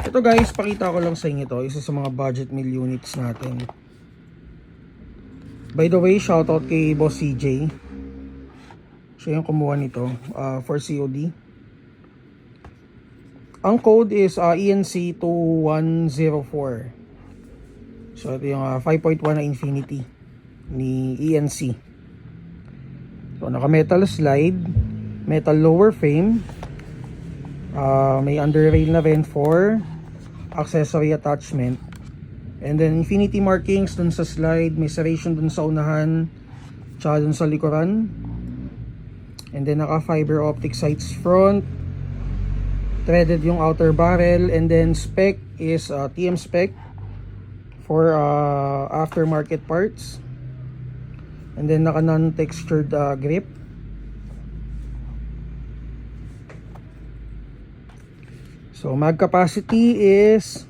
Ito guys, pakita ko lang sa inyo to, isa sa mga budget meal units natin. By the way, shoutout kay Boss CJ. Siya yung kumuha nito for COD. Ang code is ENC2104. So ito yung 5.1 na Infinity ni ENC. So naka metal slide, metal lower frame, may underrail na rin for accessory attachment, and then infinity markings dun sa slide, may serration dun sa unahan tsaka dun sa likuran, and then naka fiber optic sights front, threaded yung outer barrel, and then spec is TM spec for aftermarket parts, and then naka non-textured grip. So mag capacity is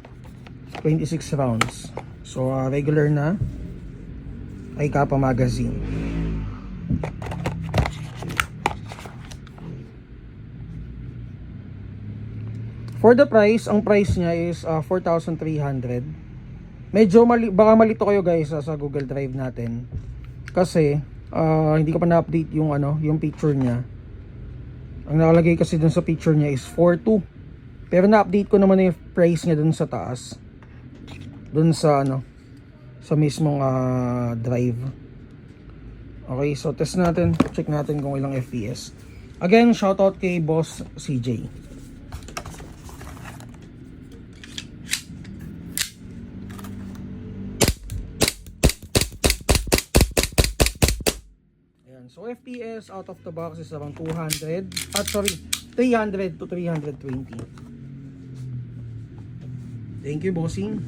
26 rounds. So regular na ay Kappa magazine. For the price, ang price niya is 4,300. Medyo baka malito kayo guys sa Google Drive natin. Kasi hindi ko pa na-update yung yung picture niya. Ang nakalagay kasi dun sa picture niya is 4,200. Pero na-update ko naman yung price niya dun sa taas. Dun sa sa mismong drive. Okay, so test natin. Check natin kung ilang FPS. Again, shoutout kay Boss CJ. Ayan, so FPS out of the box is around 300 to 320. Thank you, bossing.